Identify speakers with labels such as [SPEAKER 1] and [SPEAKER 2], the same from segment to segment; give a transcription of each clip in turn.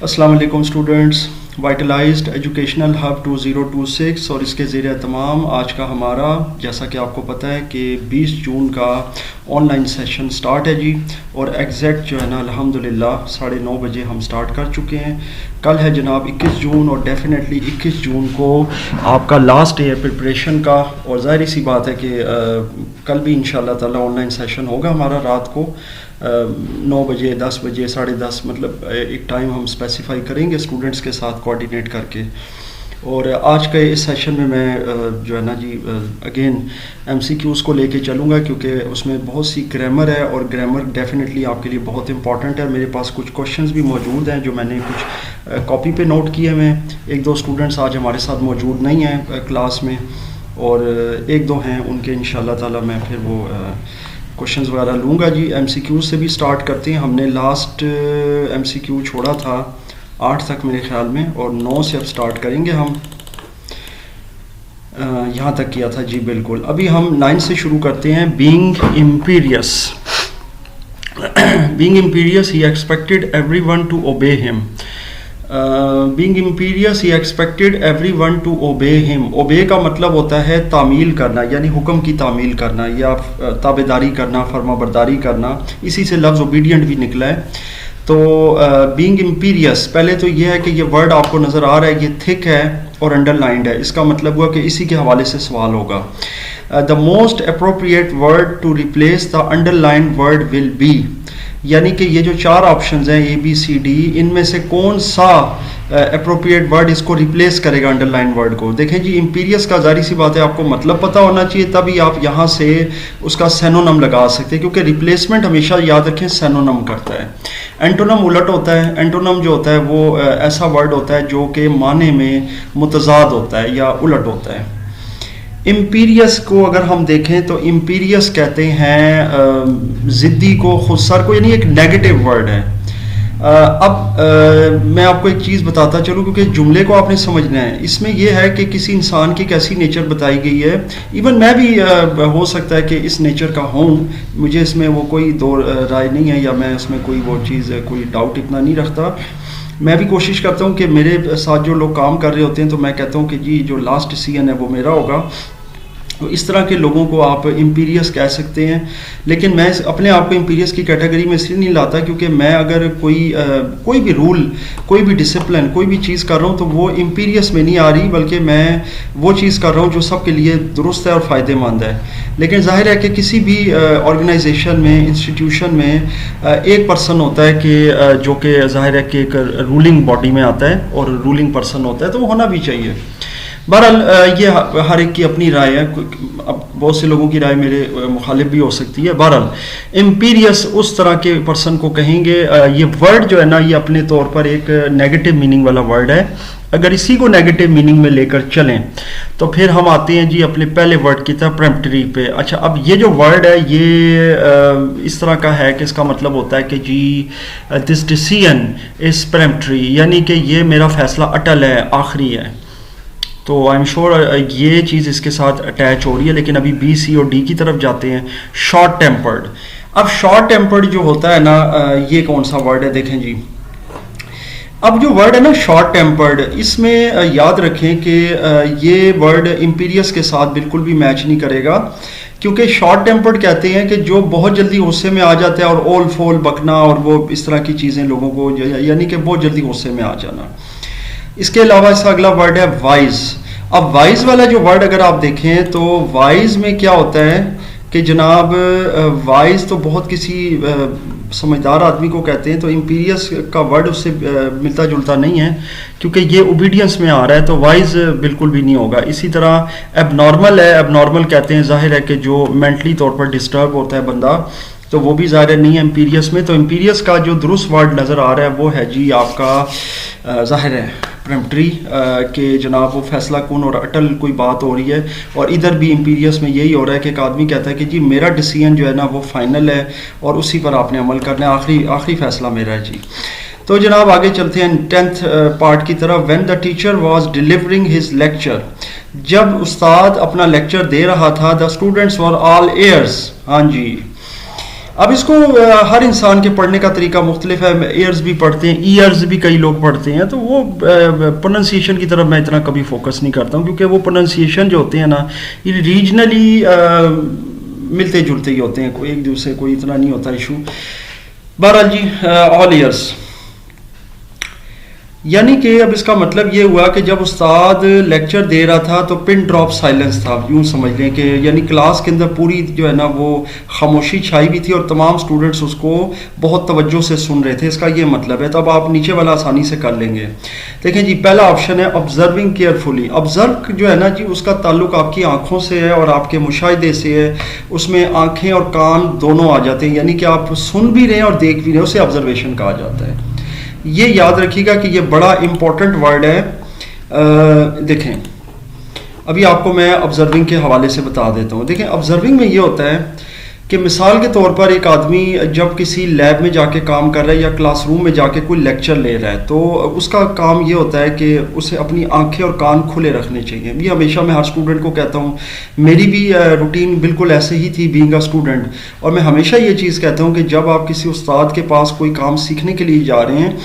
[SPEAKER 1] अस्सलाम वालेकुम students. वाइटलाइज्ड educational hub 2026 और इसके ज़ेर तमाम आज का हमारा, जैसा कि आपको पता है कि 20 जून का ऑनलाइन सेशन स्टार्ट है जी। और एग्जैक्ट जो है ना अल्हम्दुलिल्लाह 9:30 बजे हम स्टार्ट कर चुके हैं। कल है जनाब 21 जून और डेफिनेटली 21 जून को आपका लास्ट डे है प्रिपरेशन का। और ज़ाहिर सी बात है कि कल भी इंशाल्लाह ताला ऑनलाइन सेशन होगा हमारा रात को 9 बजे 10 बजे 10:30, मतलब एक टाइम हम स्पेसिफाई करेंगे स्टूडेंट्स के साथ कोऑर्डिनेट करके। और आज के इस सेशन में मैं जो है ना जी अगेन MCQs को लेके चलूँगा, क्योंकि उसमें बहुत सी ग्रामर है और ग्रामर डेफिनेटली आपके लिए बहुत इंपॉर्टेंट है। मेरे पास कुछ क्वेश्चंस भी मौजूद हैं जो मैंने कुछ कॉपी पे नोट किए हुए हैं। एक दो स्टूडेंट्स आज हमारे साथ मौजूद नहीं हैं क्लास में, और एक दो हैं, उनके इंशाल्लाह ताला मैं फिर वो क्वेश्चंस वगैरह लूँगा जी। MCQ से भी स्टार्ट करते हैं। हमने लास्ट MCQ छोड़ा था 8 तक मेरे ख्याल में, और 9 से अब स्टार्ट करेंगे हम। यहाँ तक किया था जी, बिल्कुल। अभी हम 9 से शुरू करते हैं। Being imperious being imperious he expected everyone to obey him. Being imperious he expected everyone to obey him. Obey का मतलब होता है तामील करना, यानी हुक्म की तामील करना या ताबेदारी करना, फर्माबरदारी करना। इसी से लफ्ज़ ओबीडियंट भी निकला है। तो बीइंग इम्पीरियस, पहले तो ये है कि ये वर्ड आपको नज़र आ रहा है, ये थिक है और अंडरलाइंड है। इसका मतलब हुआ कि इसी के हवाले से सवाल होगा। The most appropriate word to replace the underlined word will be, यानी कि ये जो 4 ऑप्शंस हैं ABCD, इनमें से कौन सा अप्रोप्रिएट वर्ड इसको रिप्लेस करेगा अंडरलाइन वर्ड को। देखें जी, इम्पीरियस का जारी सी बात है आपको मतलब पता होना चाहिए, तभी आप यहाँ से उसका सेनोनम लगा सकते हैं, क्योंकि रिप्लेसमेंट हमेशा याद रखें सेनोनम करता है। एंटोनम उलट होता है। एंटोनम जो होता है वो ऐसा वर्ड होता है जो कि माने में मुतजाद होता है या उलट होता है। इम्पीरियस को अगर हम देखें तो इम्पीरियस कहते हैं ज़िद्दी को, खुदसर को, यानी एक नेगेटिव वर्ड है। अब मैं आपको एक चीज़ बताता चलूँ, क्योंकि जुमले को आपने समझना है। इसमें यह है कि किसी इंसान की कैसी नेचर बताई गई है। इवन मैं भी हो सकता है कि इस नेचर का हूँ, मुझे इसमें वो कोई दो राय नहीं है, या मैं इसमें कोई वो चीज़ कोई डाउट इतना नहीं रखता। मैं भी कोशिश करता हूँ कि मेरे साथ जो लोग काम कर रहे होते हैं तो मैं कहता हूँ कि जी जो लास्ट CN है वो मेरा होगा। तो इस तरह के लोगों को आप इम्पीरियस कह सकते हैं। लेकिन मैं अपने आप को इम्पीरियस की कैटेगरी में इसलिए नहीं लाता क्योंकि मैं अगर कोई भी रूल, कोई भी डिसिप्लिन, कोई भी चीज़ कर रहा हूँ तो वो इम्पीरियस में नहीं आ रही, बल्कि मैं वो चीज़ कर रहा हूँ जो सबके लिए दुरुस्त है और फ़ायदेमंद है। लेकिन जाहिर है कि किसी भी ऑर्गेनाइजेशन में, इंस्टीट्यूशन में एक पर्सन होता है कि जो कि जाहिर है कि एक रूलिंग बॉडी में आता है और रूलिंग पर्सन होता है, तो वो होना भी चाहिए। बहरहाल ये हर एक की अपनी राय है। अब बहुत से लोगों की राय मेरे मुखालिफ भी हो सकती है। बहरहाल इम्पीरियस उस तरह के पर्सन को कहेंगे। ये वर्ड जो है ना, ये अपने तौर पर एक नेगेटिव मीनिंग वाला वर्ड है। अगर इसी को नेगेटिव मीनिंग में लेकर चलें तो फिर हम आते हैं जी अपने पहले वर्ड की तरह, प्रेम्प्टरी पे। अच्छा, अब ये जो वर्ड है ये इस तरह का है कि इसका मतलब होता है कि जी दिस डिसीजन इज प्रेम्प्टरी, यानी कि ये मेरा फैसला अटल है, आखिरी है। तो आई एम श्योर ये चीज़ इसके साथ अटैच हो रही है। लेकिन अभी B, C और D की तरफ जाते हैं। Short tempered. अब शॉर्ट टेम्पर्ड जो होता है ना, ये कौन सा वर्ड है देखें जी। अब जो वर्ड है ना शॉर्ट टेम्पर्ड, इसमें याद रखें कि ये वर्ड इम्पीरियस के साथ बिल्कुल भी मैच नहीं करेगा, क्योंकि शॉर्ट टेम्पर्ड कहते हैं कि जो बहुत जल्दी गुस्से में आ जाता है, और ओल फोल बकना और वो इस तरह की चीज़ें लोगों को, यानी कि बहुत जल्दी गुस्से में आ जाना। इसके अलावा इसका अगला वर्ड है वाइज। अब वाइज वाला जो वर्ड अगर आप देखें तो वाइज में क्या होता है कि जनाब वाइज तो बहुत किसी समझदार आदमी को कहते हैं, तो इम्पीरियस का वर्ड उससे मिलता जुलता नहीं है, क्योंकि ये ओबीडियंस में आ रहा है, तो वाइज बिल्कुल भी नहीं होगा। इसी तरह एबनॉर्मल है। एबनॉर्मल कहते हैं, जाहिर है कि जो मेंटली तौर पर डिस्टर्ब होता है बंदा, तो वो भी ज़ाहिर नहीं है इम्पीरियस में। तो इम्पीरियस का जो दुरुस्त वर्ड नज़र आ रहा है वो है जी आपका जाहिर है प्रेम्प्टरी, के जनाब वो फैसला कौन और अटल कोई बात हो रही है। और इधर भी इम्पीरियस में यही हो रहा है कि एक आदमी कहता है कि जी मेरा डिसीजन जो है ना वो फाइनल है और उसी पर आपने अमल करना है, आखिरी फैसला मेरा है जी। तो जनाब आगे चलते हैं 10th पार्ट की तरफ। When the teacher was delivering his lecture, जब उस्ताद अपना लेक्चर दे रहा था, the students were all ears. हाँ जी, अब इसको हर इंसान के पढ़ने का तरीका मुख्तलिफ है, ईयर्स भी पढ़ते हैं, ईयर्स भी कई लोग पढ़ते हैं, तो वो प्रोनाउंसिएशन की तरफ मैं इतना कभी फोकस नहीं करता हूँ, क्योंकि वो प्रोनाउंसिएशन जो होते हैं ना ये रीजनली मिलते जुलते ही होते हैं, कोई एक दूसरे कोई इतना नहीं होता इशू। बहरहाल जी ऑल ईयर्स, यानी कि अब इसका मतलब ये हुआ कि जब उस्ताद लेक्चर दे रहा था तो पिन ड्रॉप साइलेंस था, यूँ समझ लें कि यानी क्लास के अंदर पूरी जो है ना वो खामोशी छाई हुई थी और तमाम स्टूडेंट्स उसको बहुत तवज्जो से सुन रहे थे, इसका ये मतलब है। तो अब आप नीचे वाला आसानी से कर लेंगे। देखें जी, पहला ऑप्शन है ऑब्जर्विंग केयरफुली। ऑब्जर्व जो है ना जी उसका ताल्लुक आपकी आंखों से है और आपके मुशाहिदे से है, उसमें आंखें और कान दोनों आ जाते हैं, यानी कि आप सुन भी रहे हैं और देख भी रहे हैं, उसे ऑब्जर्वेशन कहा जाता है। ये याद रखिएगा कि ये बड़ा इंपॉर्टेंट वर्ड है। देखें अभी आपको मैं ऑब्जर्विंग के हवाले से बता देता हूँ। देखें ऑब्जर्विंग में ये होता है कि मिसाल के तौर पर एक आदमी जब किसी लैब में जाके काम कर रहा है या क्लासरूम में जाके कोई लेक्चर ले रहा है, तो उसका काम ये होता है कि उसे अपनी आंखें और कान खुले रखने चाहिए। ये हमेशा मैं हर स्टूडेंट को कहता हूँ, मेरी भी रूटीन बिल्कुल ऐसे ही थी बीइंग अ स्टूडेंट, और मैं हमेशा ये चीज़ कहता हूँ कि जब आप किसी उस्ताद के पास कोई काम सीखने के लिए जा रहे हैं,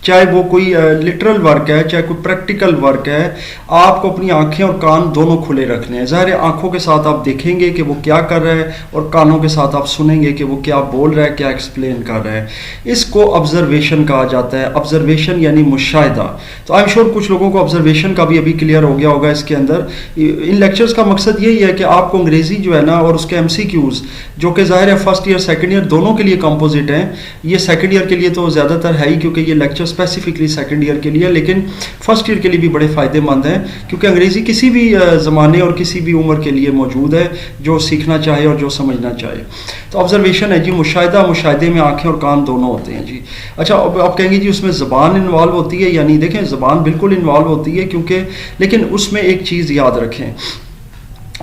[SPEAKER 1] चाहे वो कोई लिटरल वर्क है चाहे कोई प्रैक्टिकल वर्क है, आपको अपनी आंखें और कान दोनों खुले रखने हैं। ज़ाहिर है आंखों के साथ आप देखेंगे कि वो क्या कर रहा है और कानों के साथ आप सुनेंगे कि वो क्या बोल रहा है, क्या एक्सप्लेन कर रहा है। इसको ऑब्जर्वेशन कहा जाता है। ऑब्जर्वेशन यानी मुशाहिदा। तो आई एम श्योर कुछ लोगों को ऑब्जर्वेशन का भी अभी क्लियर हो गया होगा इसके अंदर। इन लेक्चर्स का मकसद यही है कि आपको अंग्रेज़ी जो है ना और उसके MCQs जो कि ज़ाहिर है फर्स्ट ईयर सेकेंड ईयर दोनों के लिए कंपोजिट हैं, ये सेकेंड ईयर के लिए तो ज़्यादातर है ही क्योंकि ये लेक्चर स्पेसिफिकली सेकंड ईयर के लिए, लेकिन फर्स्ट ईयर के लिए भी बड़े फ़ायदेमंद हैं क्योंकि अंग्रेज़ी किसी भी ज़माने और किसी भी उम्र के लिए मौजूद है जो सीखना चाहे और जो समझना चाहे। तो ऑब्जर्वेशन है जी मुशाहिदा, मुशाहिदे में आंखें और कान दोनों होते हैं जी। अच्छा अब आप कहेंगे जी उसमें ज़बान इन्वॉल्व होती है, यानी देखें ज़बान बिल्कुल इन्वॉल्व होती है क्योंकि, लेकिन उसमें एक चीज़ याद रखें,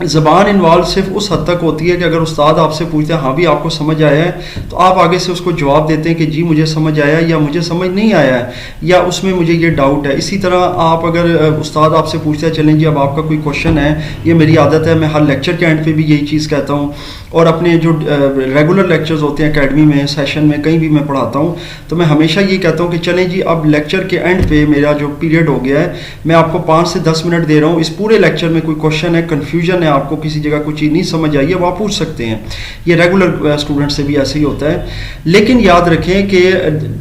[SPEAKER 1] ज़बान इन्वॉल्व सिर्फ उस हद तक होती है कि अगर उस्ताद आपसे पूछते हैं हाँ भी आपको समझ आया है, तो आप आगे से उसको जवाब देते हैं कि जी मुझे समझ आया या मुझे समझ नहीं आया है या उसमें मुझे ये डाउट है। इसी तरह आप अगर उस्ताद आपसे पूछते हैं चलें जी अब आपका कोई क्वेश्चन है, ये मेरी आदत है, मैं हर लेक्चर के एंड पे भी यही चीज़ कहता हूँ और अपने जो रेगुलर लेक्चर्स होते हैं एकेडमी में, सेशन में, कहीं भी मैं पढ़ाता हूँ, तो मैं हमेशा ये कहता हूँ कि चलें जी अब लेक्चर के एंड पे मेरा जो पीरियड हो गया है, मैं आपको 5 से 10 मिनट दे रहा हूँ, इस पूरे लेक्चर में कोई क्वेश्चन है, कन्फ्यूजन है, आपको किसी जगह कोई चीज़ नहीं समझ आई है, वो आप पूछ सकते हैं। ये रेगुलर स्टूडेंट से भी ऐसे ही होता है। लेकिन याद रखें कि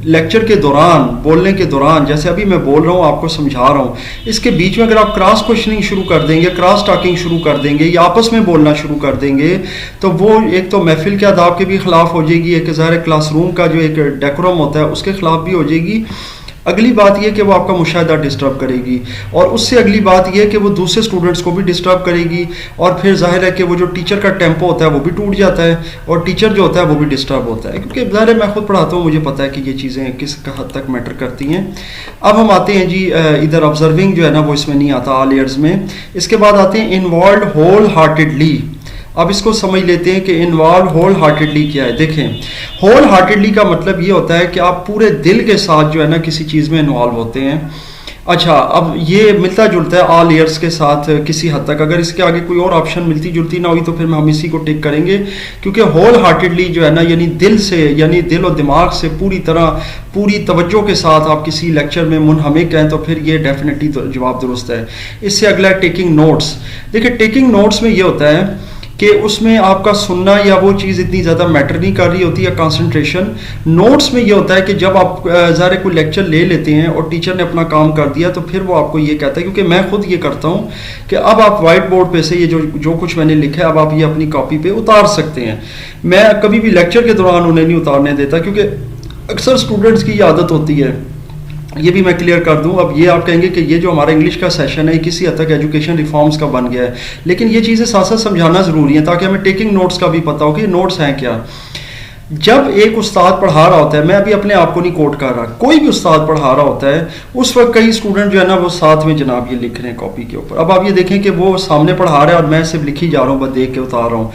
[SPEAKER 1] लेक्चर के दौरान, बोलने के दौरान, जैसे अभी मैं बोल रहा हूँ आपको समझा रहा हूँ, इसके बीच में अगर आप क्रॉस क्वेश्चनिंग शुरू कर देंगे, क्रॉस टॉकिंग शुरू कर देंगे या आपस में बोलना शुरू कर देंगे, तो वो एक तो महफिल के आदाब के भी खिलाफ हो जाएगी, एक ज़ाहिर क्लासरूम का जो एक डेकोरम होता है उसके खिलाफ भी हो जाएगी। अगली बात यह कि वो आपका मुशाहिदा डिस्टर्ब करेगी और उससे अगली बात यह कि वो दूसरे स्टूडेंट्स को भी डिस्टर्ब करेगी और फिर जाहिर है कि वो जो टीचर का टेम्पो होता है वो भी टूट जाता है और टीचर जो होता है वो भी डिस्टर्ब होता है, क्योंकि ज़ाहिर है मैं खुद पढ़ाता हूँ, मुझे पता है कि ये चीज़ें किस हद तक मैटर करती हैं। अब हम आते हैं जी इधर ऑब्जर्विंग जो है ना वो इसमें नहीं आता ऑल ईयर्स में। इसके बाद आते हैं इन्वॉल्व होल हार्टेडली। अब इसको समझ लेते हैं कि इन्वॉल्व होल हार्टेडली क्या है। देखें होल हार्टेडली का मतलब ये होता है कि आप पूरे दिल के साथ जो है ना किसी चीज़ में इन्वॉल्व होते हैं। अच्छा अब ये मिलता जुलता है ऑल ईयर्स के साथ किसी हद तक। अगर इसके आगे कोई और ऑप्शन मिलती जुलती ना हुई तो फिर हम इसी को टिक करेंगे, क्योंकि होल हार्टेडली जो है ना यानी दिल से, यानी दिल और दिमाग से पूरी तरह पूरी तवज्जो के साथ आप किसी लेक्चर में मुनहमिक हैं, तो फिर ये डेफिनेटली जवाब दुरुस्त है। इससे अगला है टेकिंग नोट्स। देखिए टेकिंग नोट्स में ये होता है कि उसमें आपका सुनना या वो चीज़ इतनी ज़्यादा मैटर नहीं कर रही होती या कंसंट्रेशन। नोट्स में ये होता है कि जब आप ज़ाहिर कोई लेक्चर ले लेते हैं और टीचर ने अपना काम कर दिया तो फिर वो आपको ये कहता है, क्योंकि मैं खुद ये करता हूँ कि अब आप वाइट बोर्ड पे से ये जो कुछ मैंने लिखा है अब आप ये अपनी कॉपी पे उतार सकते हैं। मैं कभी भी लेक्चर के दौरान उन्हें नहीं उतारने देता, क्योंकि अक्सर स्टूडेंट्स की ये आदत होती है। ये भी मैं क्लियर कर दूं। अब ये आप कहेंगे कि ये जो हमारा इंग्लिश का सेशन है किसी हद तक एजुकेशन रिफॉर्म्स का बन गया है, लेकिन ये चीज़ें साथ साथ समझाना ज़रूरी है ताकि हमें टेकिंग नोट्स का भी पता हो कि नोट्स हैं क्या। जब एक उस्ताद पढ़ा रहा होता है, मैं अभी अपने आप को नहीं कोट कर रहा, कोई भी उस्ताद पढ़ा रहा होता है, उस वक्त कई स्टूडेंट जो है ना वो साथ में जनाब ये लिख रहे हैं कॉपी के ऊपर। अब आप ये देखें कि वो सामने पढ़ा रहा है और मैं सिर्फ लिखी जा रहा हूँ, बस देख के उतार रहा हूँ।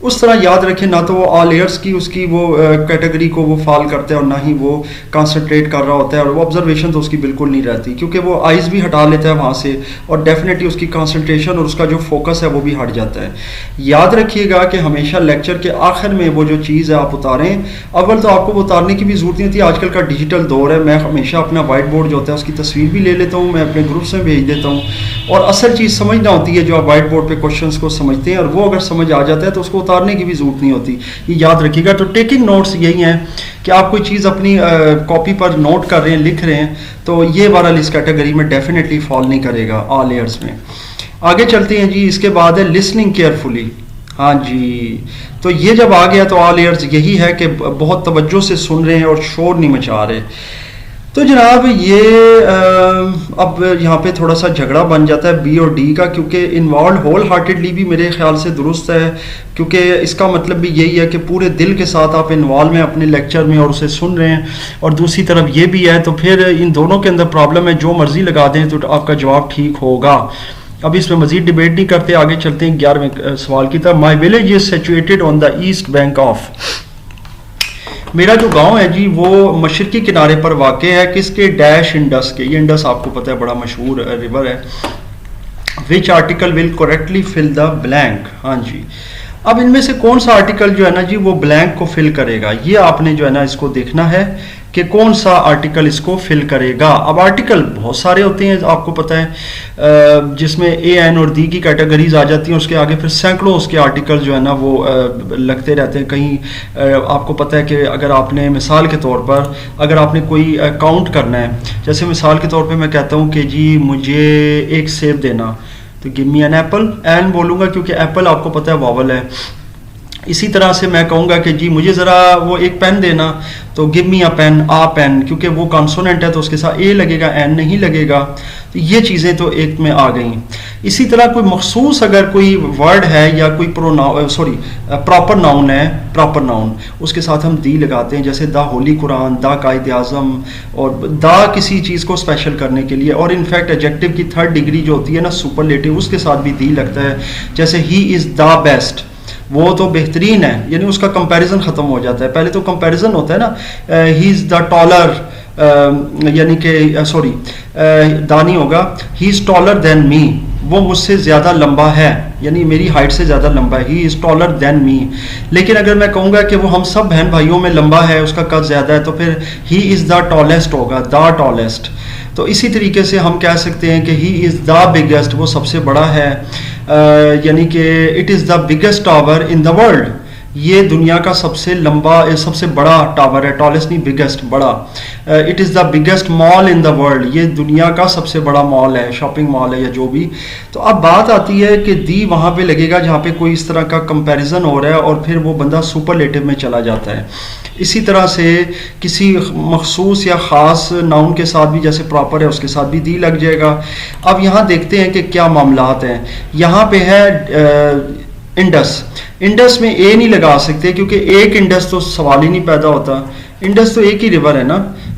[SPEAKER 1] उस तरह याद रखें, ना तो वो ऑल ईयर्स की उसकी वो कैटेगरी को वो फॉल करता है और ना ही वो कंसंट्रेट कर रहा होता है, और वो ऑब्जर्वेशन तो उसकी बिल्कुल नहीं रहती, क्योंकि वो आइज़ भी हटा लेता है वहाँ से, और डेफिनेटली उसकी कंसंट्रेशन और उसका जो फोकस है वो भी हट जाता है। याद रखिएगा कि हमेशा लेक्चर के आखिर में वो जो चीज़ है आप उतारें। अव्वल तो आपको वो उतारने की भी ज़रूरत नहीं होती, आजकल का डिजिटल दौर है, मैं हमेशा अपना वाइट बोर्ड जो होता है उसकी तस्वीर भी ले लेता हूँ, मैं अपने ग्रुप्स में भेज देता हूँ, और असल चीज़ समझना होती है जो आप वाइट बोर्ड पे क्वेश्चंस को समझते हैं, और वो अगर समझ आ जाता है तो उसको उतारने की भी ज़रूरत नहीं होती, ये याद रखिएगा। तो टेकिंग नोट्स यही हैं कि आप कोई चीज़ अपनी कॉपी पर नोट कर रहे हैं, लिख रहे हैं, तो ये बहरहाल इस कैटेगरी में डेफिनेटली फॉल नहीं करेगा ऑल ईयर्स में। आगे चलते हैं जी, इसके बाद है लिसनिंग केयरफुली। हाँ जी, तो ये जब आ गया तो ऑल ईयर्स यही है कि बहुत तवज्जो से सुन रहे हैं और शोर नहीं मचा रहे। तो जनाब ये अब यहाँ पे थोड़ा सा झगड़ा बन जाता है बी और डी का, क्योंकि इन्वॉल्व होल हार्टेडली भी मेरे ख्याल से दुरुस्त है, क्योंकि इसका मतलब भी यही है कि पूरे दिल के साथ आप इन्वॉल्व हैं अपने लेक्चर में और उसे सुन रहे हैं, और दूसरी तरफ ये भी है, तो फिर इन दोनों के अंदर प्रॉब्लम है, जो मर्जी लगा दें तो आपका जवाब ठीक होगा। अब इसमें मजीद डिबेट नहीं करते, आगे चलते हैं 11वें सवाल की तरफ। My village is situated on the east bank of, मेरा जो गांव है जी वो मशरकी किनारे पर वाक़ है, किसके, डैश इंडस के। ये इंडस आपको पता है बड़ा मशहूर रिवर है। Which article will correctly fill the blank, हाँ जी। अब इनमें से कौन सा आर्टिकल जो है ना जी वो ब्लैंक को फिल करेगा, ये आपने जो है ना इसको देखना है कि कौन सा आर्टिकल इसको फिल करेगा। अब आर्टिकल बहुत सारे होते हैं आपको पता है, जिसमें ए एन और दी की कैटेगरीज आ जाती हैं, उसके आगे फिर सैकड़ों उसके आर्टिकल जो है ना वो लगते रहते हैं। कहीं आपको पता है कि अगर आपने मिसाल के तौर पर अगर आपने कोई काउंट करना है, जैसे मिसाल के तौर पे मैं कहता हूँ कि जी मुझे एक सेब देना, तो give me an apple, an बोलूँगा क्योंकि एप्पल आपको पता है वावल है। इसी तरह से मैं कहूँगा कि जी मुझे ज़रा वो एक पेन देना, तो गिव मी अ पेन, आ पेन, क्योंकि वो कॉन्सोनेंट है तो उसके साथ ए लगेगा, एन नहीं लगेगा। तो ये चीज़ें तो एक में आ गई। इसी तरह कोई मखसूस अगर कोई वर्ड है या कोई प्रॉपर नाउन है, प्रॉपर नाउन, उसके साथ हम दी लगाते हैं, जैसे द होली कुरान, द कायद आज़म, और द किसी चीज़ को स्पेशल करने के लिए। और इनफैक्ट एडजेक्टिव की थर्ड डिग्री जो होती है ना सुपरलेटिव, उसके साथ भी दी लगता है, जैसे ही इज़ द बेस्ट, वो तो बेहतरीन है, यानी उसका कंपैरिजन ख़त्म हो जाता है। पहले तो कंपैरिजन होता है ना, ही इज़ द टॉलर, यानी कि दानी होगा, he is taller than me, वो मुझसे ज़्यादा लंबा है, यानी मेरी हाइट से ज़्यादा लंबा है, he is taller than me. लेकिन अगर मैं कहूँगा कि वो हम सब बहन भाइयों में लंबा है, उसका कद ज़्यादा है, तो फिर ही इज़ द टॉलेस्ट होगा, द टॉलेस्ट। तो इसी तरीके से हम कह सकते हैं कि ही इज़ द बिगेस्ट, वो सबसे बड़ा है, यानी कि it is the biggest tower in the world, ये दुनिया का सबसे लंबा सबसे बड़ा टावर है, टॉलेस्ट नहीं बिगेस्ट, बड़ा। It is the biggest mall in the world, ये दुनिया का सबसे बड़ा मॉल है, शॉपिंग मॉल है या जो भी। तो अब बात आती है कि दी वहाँ पे लगेगा जहाँ पे कोई इस तरह का कंपैरिजन हो रहा है और फिर वो बंदा सुपरलेटिव में चला जाता है। इसी तरह से किसी मखसूस या ख़ास नाउन के साथ भी, जैसे प्रॉपर है उसके साथ भी दी लग जाएगा। अब यहाँ देखते हैं कि क्या मामलात हैं। यहाँ पे है इंडस, इंडस में ए नहीं लगा सकते क्योंकि एक इंडस तो सवाल ही नहीं पैदा होता, इंडस तो एक ही रिवर है ना,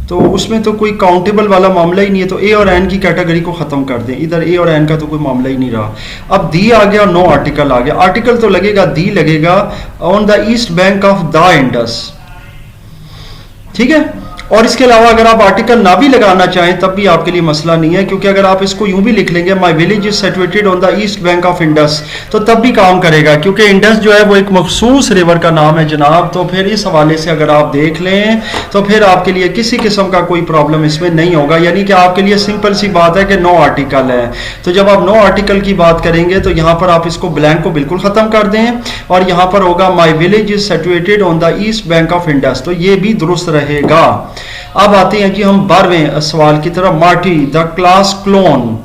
[SPEAKER 1] तो उसमें तो कोई काउंटेबल वाला मामला ही नहीं है। तो ए और एन की कैटेगरी को ख़त्म कर दें, इधर ए और एन का तो कोई मामला ही नहीं रहा। अब दी आ गया, नो आर्टिकल आ गया, आर्टिकल तो लगेगा, दी लगेगा on the east bank of the Indus, ठीक है। और इसके अलावा अगर आप आर्टिकल ना भी लगाना चाहें तब भी आपके लिए मसला नहीं है, क्योंकि अगर आप इसको यूं भी लिख लेंगे my village is situated on the east bank of Indus, तो तब भी काम करेगा, क्योंकि इंडस जो है वो एक मखसूस रिवर का नाम है जनाब। तो फिर इस हवाले से अगर आप देख लें तो फिर आपके लिए किसी किस्म का कोई प्रॉब्लम इसमें नहीं होगा, यानी कि आपके लिए सिंपल सी बात है कि नो आर्टिकल है। तो जब आप नो आर्टिकल की बात करेंगे तो यहाँ पर आप इसको ब्लैंक को बिल्कुल ख़त्म कर दें और यहाँ पर होगा my village is situated on the east bank of Indus, तो ये भी दुरुस्त रहेगा। अब आते हैं कि हम 12वें सवाल की तरफ। Marty the class clown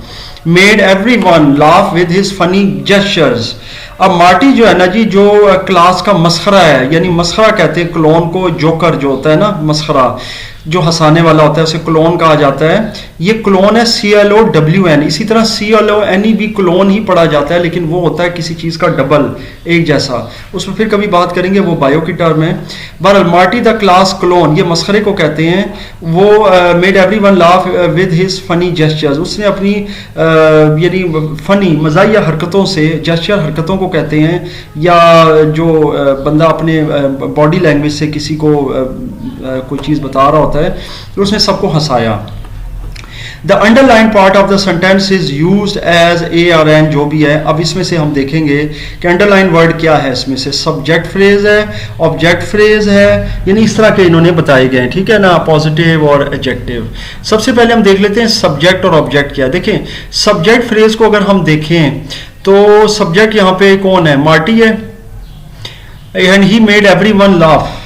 [SPEAKER 1] made everyone laugh with his funny gestures. अब मार्टी जो है ना जी, जो क्लास का मस्खरा है, यानी मस्खरा कहते हैं क्लोन को, जोकर जो होता है ना मस्खरा, जो हंसाने वाला होता है उसे क्लोन कहा जाता है। ये क्लोन है CLOWN। इसी तरह CLONE भी क्लोन ही पढ़ा जाता है, लेकिन वो होता है किसी चीज़ का डबल, एक जैसा। उसमें फिर कभी बात करेंगे, वो बायो की टर्म है। बहरहाल मार्टी द क्लास क्लोन, ये मस्खरे को कहते हैं। वो made everyone laugh with his funny gestures, उसने अपनी यानी फनी मज़ाहिया हरकतों से, जेस्चर हरकतों को कहते हैं, या जो बंदा अपने बॉडी लैंग्वेज से किसी को कोई चीज़ बता रहा होता है, तो उसने सबको हंसाया। The underline part of the sentence is used as ARN, जो भी है। अब इसमें से हम देखेंगे कि अंडरलाइन वर्ड क्या है। इसमें से सब्जेक्ट फ्रेज है, ऑब्जेक्ट फ्रेज है, यानी इस तरह के इन्होंने बताए गए हैं, ठीक है ना, पॉजिटिव और एडजेक्टिव। सबसे पहले हम देख लेते हैं सब्जेक्ट और ऑब्जेक्ट क्या है। देखें सब्जेक्ट फ्रेज को अगर हम देखें तो सब्जेक्ट यहाँ पे कौन है, मार्टी है, and he made everyone laugh.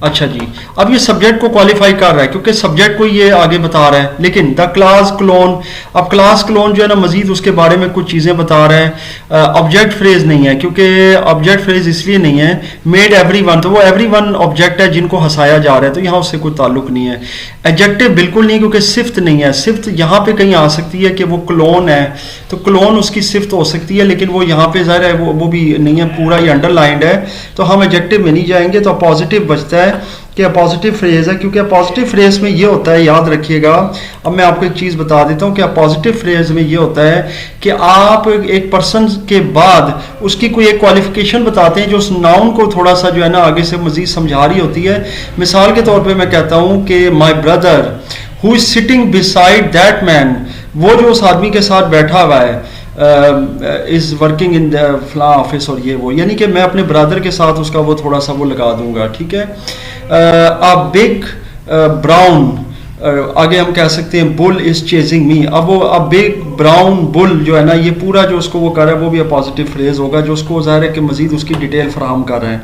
[SPEAKER 1] अच्छा जी, अब ये सब्जेक्ट को क्वालिफाई कर रहा है क्योंकि सब्जेक्ट को ये आगे बता रहा है, लेकिन द क्लास क्लोन, अब क्लास क्लोन जो है ना मजीद उसके बारे में कुछ चीज़ें बता रहा है। ऑब्जेक्ट फ्रेज नहीं है, क्योंकि ऑब्जेक्ट फ्रेज इसलिए नहीं है, मेड एवरीवन, तो वो एवरीवन ऑब्जेक्ट है जिनको हंसाया जा रहा है, तो यहाँ उससे कोई ताल्लुक नहीं है। एडजेक्टिव बिल्कुल नहीं, क्योंकि सिफ्त नहीं है। सिफ्त यहाँ पे कहीं आ सकती है कि वो क्लोन है, तो क्लोन उसकी सिफ्त हो सकती है, लेकिन वो यहाँ पे ज़ाहिर है वो भी नहीं है, पूरा ही अंडरलाइंड है, तो हम एडजेक्टिव में नहीं जाएंगे। तो पॉजिटिव बचता है कि पॉजिटिव फ्रेज है, क्योंकि पॉजिटिव फ्रेज में ये होता है, याद रखिएगा। अब मैं आपको एक चीज़ बता देता हूँ कि पॉजिटिव फ्रेज में ये होता है कि आप एक पर्सन के बाद उसकी कोई एक क्वालिफिकेशन बताते हैं जो उस नाउन को थोड़ा सा जो है ना आगे से मजीद समझा रही होती है। मिसाल के तौर पे मैं कहता हूँ कि my brother who is sitting beside that man, वो जो उस आदमी के साथ बैठा हुआ है, इज़ वर्किंग इन द फ्ला ऑफिस, और ये वो, यानी कि मैं अपने ब्रदर के साथ उसका वो थोड़ा सा वो लगा दूंगा, ठीक है। अ बिग ब्राउन, आगे हम कह सकते हैं बुल इज चेजिंग मी। अब वो अ बिग ब्राउन बुल जो है ना, ये पूरा जो उसको वो कर रहा है वो भी अ पॉजिटिव फ्रेज होगा, जो उसको ज़ाहिर है कि मजीद उसकी डिटेल फराहम कर रहे हैं।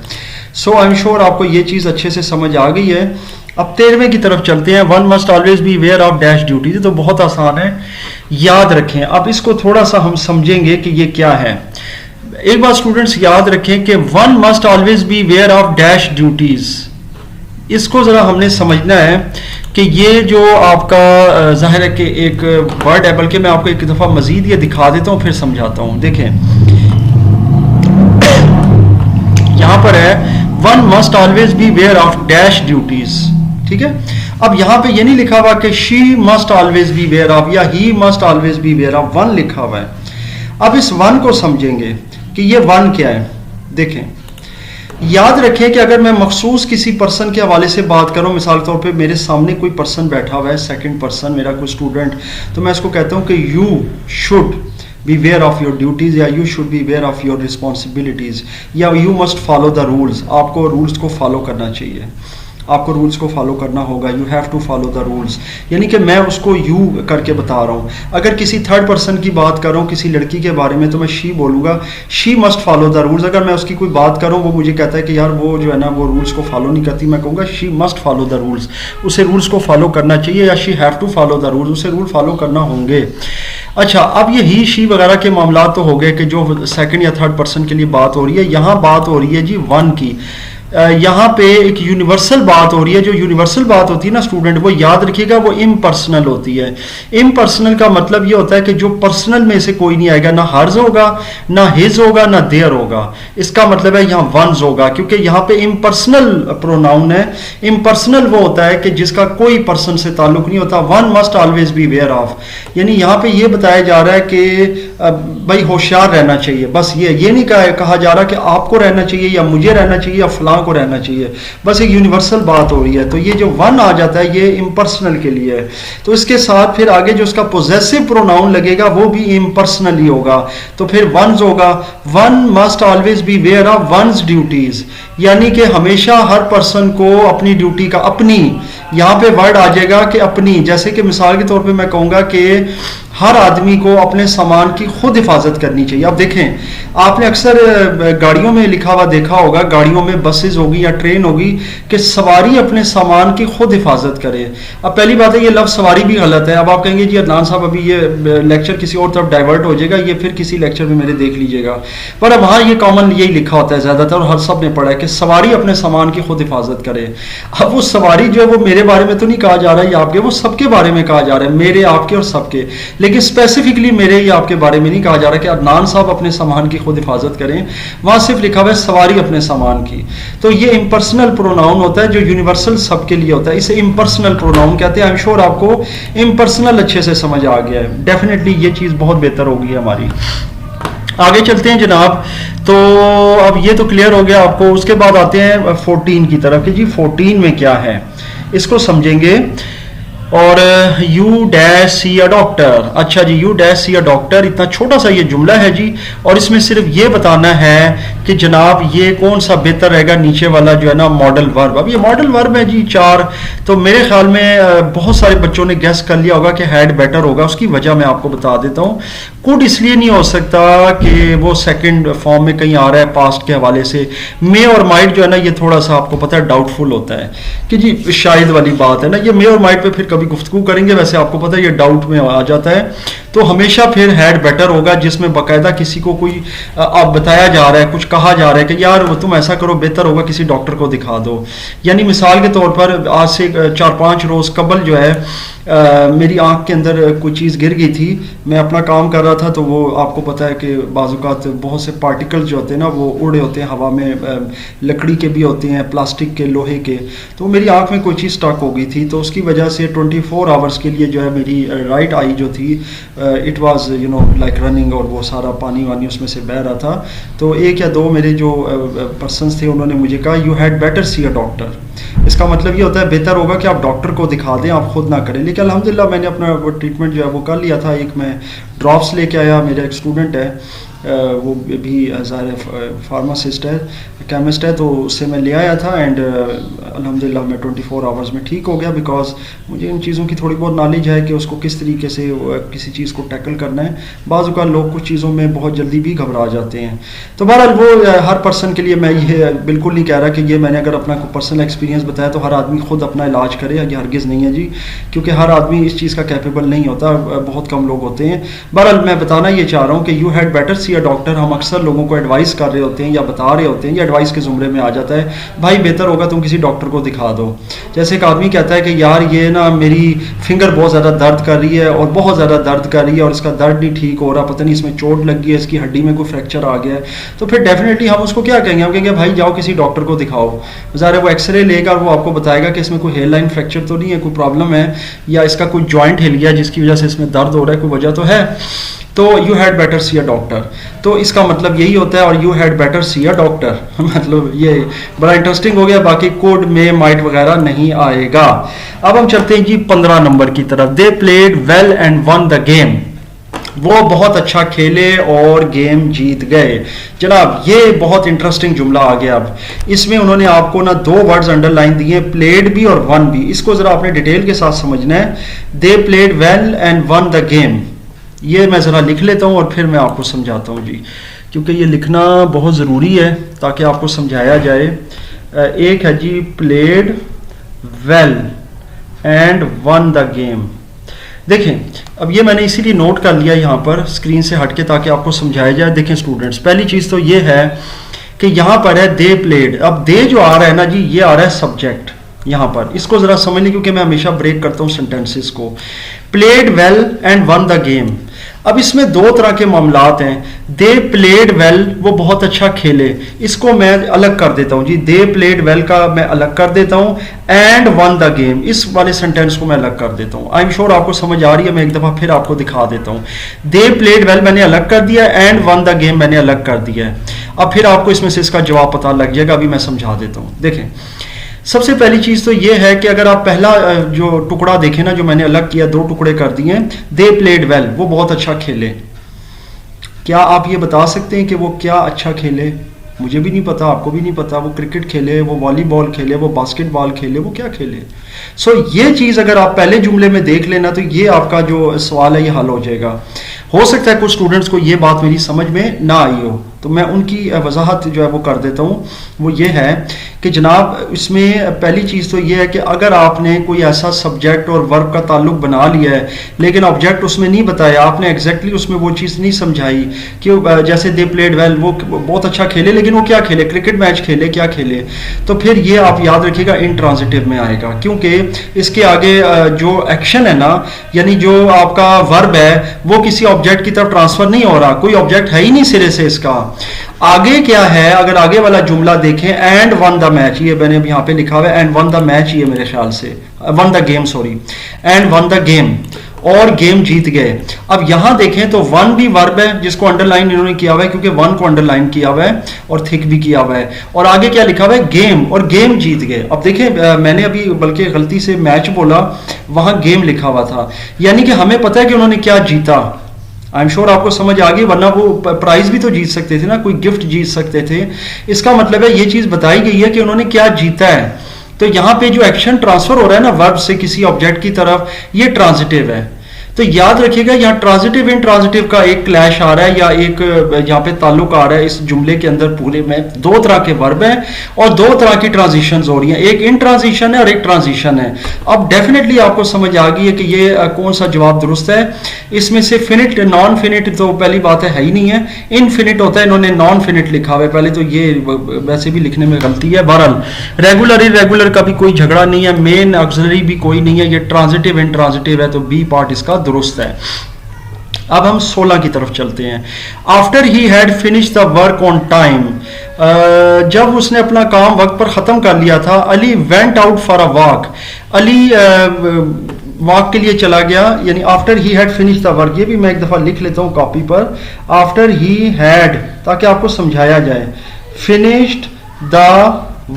[SPEAKER 1] सो आई एम श्योर आपको ये चीज़ अच्छे से समझ आ गई है। अब 13वें की तरफ चलते हैं। One must always be aware of dash duties, तो बहुत आसान है, याद रखें। अब इसको थोड़ा सा हम समझेंगे कि ये क्या है। एक बात स्टूडेंट्स याद रखें कि one must always be aware of dash duties, इसको ज़रा हमने समझना है कि ये जो आपका ज़ाहिर है कि एक वर्ड है, बल्कि मैं आपको एक दफ़ा मज़ीद ये दिखा देता हूँ फिर समझाता हूँ। देखें यहाँ पर है one must always be aware of dash duties, ठीक है। अब यहाँ पे ये नहीं लिखा हुआ कि she must always be aware of या he must always be aware of, वन लिखा हुआ है। अब इस वन को समझेंगे कि ये वन क्या है। देखें याद रखें कि अगर मैं मखसूस किसी पर्सन के हवाले से बात करूं, मिसाल के तौर पे मेरे सामने कोई पर्सन बैठा हुआ है, सेकंड पर्सन मेरा कोई स्टूडेंट, तो मैं उसको कहता हूं कि you should be aware of your duties, या you should be aware of your responsibilities, या you must follow the rules, आपको रूल्स को फॉलो करना चाहिए, आपको रूल्स को फॉलो करना होगा, you have to follow the rules, यानी कि मैं उसको यू करके बता रहा हूँ। अगर किसी थर्ड पर्सन की बात कर रहा हूँ किसी लड़की के बारे में, तो मैं शी बोलूँगा, she must follow the rules. अगर मैं उसकी कोई बात करूँ, वो मुझे कहता है कि यार वो जो है ना वो रूल्स को फॉलो नहीं करती, मैं कहूँगा she must follow the rules, उसे रूल्स को फॉलो करना चाहिए, या she have to follow the rules, उसे रूल फॉलो करना होंगे। अच्छा, अब ये ही शी वगैरह के मामला तो हो गए कि जो सेकंड या थर्ड पर्सन के लिए बात हो रही है। यहाँ बात हो रही है जी वन की। यहाँ पे एक यूनिवर्सल बात हो रही है। जो यूनिवर्सल बात होती है ना स्टूडेंट, वो याद रखिएगा वो इम्पर्सनल होती है। इम्पर्सनल का मतलब ये होता है कि जो पर्सनल में से कोई नहीं आएगा, ना हर्ज होगा, ना हिज होगा, ना देयर होगा। इसका मतलब है यहाँ वंस होगा, क्योंकि यहाँ पे इम्पर्सनल प्रोनाउन है। इम्पर्सनल वो होता है कि जिसका कोई पर्सन से ताल्लुक नहीं होता। One must always be aware of, यानी यहाँ पे ये बताया जा रहा है कि भाई होशियार रहना चाहिए। बस ये नहीं कहा जा रहा कि आपको रहना चाहिए या मुझे रहना चाहिए या फलां को रहना चाहिए, बस एक यूनिवर्सल बात हो रही है। तो ये जो वन आ जाता है ये इम्पर्सनल के लिए है। तो इसके साथ फिर आगे जो उसका पोजेसिव प्रोनाउन लगेगा वो भी इम्पर्सनल ही होगा, तो फिर वंस होगा। One must always be aware of one's duties, यानी कि हमेशा हर पर्सन को अपनी ड्यूटी का, अपनी यहाँ पे वर्ड आ जाएगा कि अपनी, जैसे कि मिसाल के तौर पे मैं कहूँगा कि हर आदमी को अपने सामान की खुद हिफाजत करनी चाहिए। अब देखें, आपने अक्सर गाड़ियों में लिखा हुआ देखा होगा, गाड़ियों में बसेस होगी या ट्रेन होगी, कि सवारी अपने सामान की खुद हिफाजत करे। अब पहली बात है, ये लफ्ज़ सवारी भी गलत है। अब आप कहेंगे जी अदनान साहब अभी ये लेक्चर किसी और तरफ डाइवर्ट हो जाएगा, ये फिर किसी लेक्चर में मेरे देख लीजिएगा, पर वहाँ ये कॉमन यही लिखा होता है ज़्यादातर, और हर सब ने पढ़ा है कि सवारी अपने सामान की खुद हिफाजत करे। अब वो सवारी जो है वो मेरे बारे में तो नहीं कहा जा रहा है या आपके, वो सबके बारे में कहा जा रहा है, मेरे, आपके और सबके, लेकिन स्पेसिफिकली मेरे या आपके बारे में नहीं कहा जा रहा कि अदनान साहब अपने सामान की खुद हिफाजत करें। वहाँ सिर्फ लिखा हुआ है सवारी अपने सामान की। तो ये इम्पर्सनल प्रोनाउन होता है जो यूनिवर्सल सबके लिए होता है, इसे इम्पर्सनल प्रोनाउन कहते हैं। आई एम श्योर आपको इम्पर्सनल अच्छे से समझ आ गया है। डेफिनेटली ये चीज़ बहुत बेहतर होगी हमारी। आगे चलते हैं जनाब। तो अब ये तो क्लियर हो गया आपको। उसके बाद आते हैं 14 की तरफ कि जी 14 में क्या है, इसको समझेंगे। और you dash see a doctor, अच्छा जी, you dash see a doctor, इतना छोटा सा ये जुमला है जी, और इसमें सिर्फ ये बताना है कि जनाब ये कौन सा बेहतर रहेगा, नीचे वाला जो है ना मॉडल वर्ब। अब ये मॉडल वर्ब है जी 4, तो मेरे ख्याल में बहुत सारे बच्चों ने गेस कर लिया होगा कि हैड बेटर होगा। उसकी वजह मैं आपको बता देता हूँ। कुड इसलिए नहीं हो सकता कि वो सेकंड फॉर्म में कहीं आ रहा है पास्ट के हवाले से। मे और माइट जो है ना ये थोड़ा सा आपको पता है डाउटफुल होता है कि जी शायद वाली बात है ना, ये मे और माइट पे फिर कभी गुफ्तगू करेंगे, वैसे आपको पता है ये डाउट में आ जाता है। तो हमेशा फिर हैड बेटर होगा जिसमें बाकायदा किसी को कोई आप बताया जा रहा है, कुछ कहा जा रहा है कि यार तुम ऐसा करो, बेहतर होगा किसी डॉक्टर को दिखा दो। यानी मिसाल के तौर पर आज से 4-5 रोज कबल जो है मेरी आंख के अंदर कोई चीज़ गिर गई थी, मैं अपना काम कर रहा था, तो वो आपको पता है कि बाज़-औक़ात बहुत से पार्टिकल्स जो होते हैं ना वो उड़े होते हैं हवा में, लकड़ी के भी होते हैं, प्लास्टिक के, लोहे के। तो मेरी आंख में कोई चीज़ स्टक हो गई थी, तो उसकी वजह से 24 आवर्स के लिए जो है मेरी राइट आई जो थी it was you know like running, और वो सारा पानी वानी उसमें से बह रहा था। तो 1 या 2 मेरे जो पर्सनस थे उन्होंने मुझे कहा you had better C a doctor. इसका मतलब ये होता है बेहतर होगा कि आप डॉक्टर को दिखा दें, आप खुद ना करें। लेकिन अल्हम्दुलिल्लाह मैंने अपना वो ट्रीटमेंट जो है वो कर लिया था। एक मैं ड्रॉप्स लेके आया, मेरा एक स्टूडेंट है वो भी ज़ाहिर फार्मासिस्ट है, केमिस्ट है, तो उससे मैं ले आया था एंड अल्हम्दुलिल्लाह मैं 24 आवर्स में ठीक हो गया। बिकॉज मुझे इन चीज़ों की थोड़ी बहुत नॉलेज है कि उसको किस तरीके से किसी चीज़ को टैकल करना है। बाज़ औक़ात लोग कुछ चीज़ों में बहुत जल्दी भी घबरा जाते हैं। तो बहरहाल वो हर पर्सन के लिए मैं ये बिल्कुल नहीं कह रहा कि ये मैंने अगर अपना कोई पर्सनल एक्सपीरियंस बताया तो हर आदमी खुद अपना इलाज करे, ये हरगिज़ नहीं है जी, क्योंकि हर आदमी इस चीज़ का कैपेबल नहीं होता, बहुत कम लोग होते हैं। बहरहाल मैं बताना ये चाह रहा हूँ कि you had better C a doctor हम अक्सर लोगों को एडवाइस कर रहे होते हैं या बता रहे होते हैं, या एडवाइस के ज़ुमरे में आ जाता है भाई बेहतर होगा तुम किसी डॉक्टर को दिखा दो। जैसे एक आदमी कहता है कि यार ये ना मेरी फिंगर बहुत ज़्यादा दर्द कर रही है और बहुत ज़्यादा दर्द कर रही है और इसका दर्द नहीं ठीक हो रहा, पता नहीं इसमें चोट लग गई है, इसकी हड्डी में कोई फ्रैक्चर आ गया है, तो फिर डेफिनेटली हम उसको क्या कहेंगे, हम कहेंगे भाई जाओ किसी डॉक्टर को दिखाओ। ज़ाहिर है वो एक्सरे लेगा और वो आपको बताएगा कि इसमें कोई हेयर लाइन फ्रैक्चर तो नहीं है, कोई प्रॉब्लम है, या इसका कोई जॉइंट हिल गया जिसकी वजह से इसमें दर्द हो रहा है, कोई वजह तो है। तो you had better C a doctor, तो इसका मतलब यही होता है। और you had better C a doctor मतलब ये बड़ा इंटरेस्टिंग हो गया। बाकी कोड में माइट वगैरह नहीं आएगा। अब हम चलते हैं जी 15 नंबर की तरफ। They played well and won the game, वो बहुत अच्छा खेले और गेम जीत गए। जनाब ये बहुत इंटरेस्टिंग जुमला आ गया। अब इसमें उन्होंने आपको ना 2 वर्ड्स अंडरलाइन दिए, प्लेड भी और वन भी। इसको जरा आपने डिटेल के साथ समझना है। They played well and won the game, ये मैं ज़रा लिख लेता हूँ और फिर मैं आपको समझाता हूँ जी, क्योंकि ये लिखना बहुत ज़रूरी है ताकि आपको समझाया जाए। एक है जी played well and won the game. देखें अब ये मैंने इसीलिए नोट कर लिया यहाँ पर स्क्रीन से हटके ताकि आपको समझाया जाए। देखें स्टूडेंट्स, पहली चीज़ तो ये है कि यहाँ पर है दे प्लेड। अब दे जो आ रहा है ना जी, ये आ रहा है सब्जेक्ट यहाँ पर, इसको ज़रा समझ लें क्योंकि मैं हमेशा ब्रेक करता हूँ सेंटेंसेस को। Played well and won the game, अब इसमें 2 तरह के मामलात हैं। दे प्लेड वेल, वो बहुत अच्छा खेले, इसको मैं अलग कर देता हूँ जी। दे प्लेड वेल का मैं अलग कर देता हूँ, एंड वन द गेम इस वाले सेंटेंस को मैं अलग कर देता हूँ। आई एम श्योर आपको समझ आ रही है, मैं एक दफ़ा फिर आपको दिखा देता हूँ। दे प्लेड वेल मैंने अलग कर दिया, एंड वन द गेम मैंने अलग कर दिया है। अब फिर आपको इसमें से इसका जवाब पता लग जाएगा, अभी मैं समझा देता हूँ। देखें सबसे पहली चीज़ तो ये है कि अगर आप पहला जो टुकड़ा देखें ना, जो मैंने अलग किया, 2 टुकड़े कर दिए, दे प्लेड वेल, वो बहुत अच्छा खेले। क्या आप ये बता सकते हैं कि वो क्या अच्छा खेले? मुझे भी नहीं पता, आपको भी नहीं पता, वो क्रिकेट खेले, वो वॉलीबॉल खेले, वो बास्केटबॉल खेले, वो क्या खेले। सो ये चीज़ अगर आप पहले जुमले में देख लेना तो ये आपका जो सवाल है ये हल हो जाएगा। हो सकता है कुछ स्टूडेंट्स को ये बात मेरी समझ में ना आई हो, तो मैं उनकी वजाहत जो है वो कर देता हूँ। वो ये है कि जनाब इसमें पहली चीज़ तो ये है कि अगर आपने कोई ऐसा सब्जेक्ट और वर्ब का ताल्लुक बना लिया है लेकिन ऑब्जेक्ट उसमें नहीं बताया, आपने एग्जैक्टली उसमें वो चीज़ नहीं समझाई कि जैसे दे प्लेड वेल, वो बहुत अच्छा खेले लेकिन वो क्या खेले, क्रिकेट मैच खेले, क्या खेले, तो फिर ये आप याद रखिएगा इंट्रांजिटिव में आएगा, क्योंकि इसके आगे जो एक्शन है ना, यानी जो आपका वर्ब है वो किसी ऑब्जेक्ट की तरफ ट्रांसफर नहीं हो रहा, कोई ऑब्जेक्ट है ही नहीं सिरे से इसका। आगे क्या है, अगर आगे वाला जुमला देखें, एंड वन द मैच, ये मैंने यहाँ पे लिखा हुआ है एंड वन द मैच, ये मेरे ख्याल से one the game, sorry, and won the game, और गेम जीत गए। अब यहां देखें तो वन भी वर्ब है जिसको अंडरलाइन इन्होंने किया हुआ है क्योंकि वन को अंडरलाइन किया हुआ है और थिक भी किया हुआ है, और आगे क्या लिखा हुआ है, गेम, और गेम जीत गए। अब देखें मैंने अभी बल्कि गलती से मैच बोला, वहां गेम लिखा हुआ था, यानी कि हमें पता है कि उन्होंने क्या जीता। आई एम श्योर आपको समझ आ गई, वरना वो प्राइज भी तो जीत सकते थे ना, कोई गिफ्ट जीत सकते थे। इसका मतलब है ये चीज बताई गई है कि उन्होंने क्या जीता है। तो यहां पे जो एक्शन ट्रांसफर हो रहा है ना वर्ब से किसी ऑब्जेक्ट की तरफ, ये ट्रांजिटिव है। तो याद रखिएगा यहाँ ट्रांजिटिव इंट्रांजिटिव का एक क्लैश आ रहा है या एक यहाँ पे ताल्लुक आ रहा है इस जुमले के अंदर। पूरे में दो तरह के वर्ब हैं और दो तरह की ट्रांजिशंस हो रही हैं, एक इन ट्रांजिशन है और एक ट्रांजिशन है। अब डेफिनेटली आपको समझ आ गई है कि ये कौन सा जवाब दुरुस्त है। इसमें से फिनिट नॉन फिनिट तो पहली बात है ही नहीं है, इनफिनिट होता है, इन्होंने नॉन फिनिट लिखा हुआ है पहले, तो ये वैसे भी लिखने में गलती है। बहरहाल रेगुलर इरेगुलर का भी कोई झगड़ा नहीं है, मेन ऑक्सिलरी भी कोई नहीं है, ये ट्रांजिटिव इंट्रांजिटिव है, तो बी पार्ट इसका दुरुस्त है। अब हम 16 की तरफ चलते हैं। After he had finish the work on time, जब उसने अपना काम वक्त पर खत्म कर लिया था, Ali went out for a walk, Ali walk के लिए चला गया, यानी after he had finish the work, ये भी मैं एक दफा लिख लेता हूं कॉपी पर, आफ्टर ही हैड, ताकि आपको समझाया जाए, finished the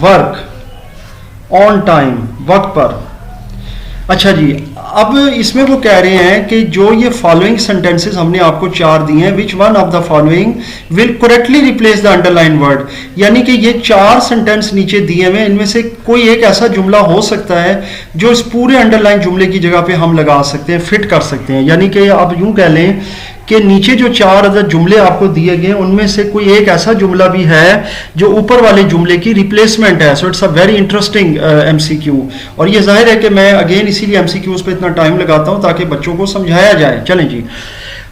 [SPEAKER 1] work on time, वक्त पर। अच्छा जी, अब इसमें वो कह रहे हैं कि जो ये फॉलोइंग सेंटेंसेस हमने आपको 4 दिए हैं, which one of the following will correctly replace the underline word, यानी कि ये 4 सेंटेंस नीचे दिए हुए, इनमें से कोई एक ऐसा जुमला हो सकता है जो इस पूरे अंडरलाइन जुमले की जगह पे हम लगा सकते हैं, फिट कर सकते हैं। यानी कि आप यूं कह लें कि नीचे जो 4 अदद जुमले आपको दिए गए उनमें से कोई एक ऐसा जुमला भी है जो ऊपर वाले जुमले की रिप्लेसमेंट है। So it's a very interesting MCQ, और ये जाहिर है कि मैं अगेन इसीलिए एमसीक्यूज पे इतना टाइम लगाता हूं ताकि बच्चों को समझाया जाए। चलें जी,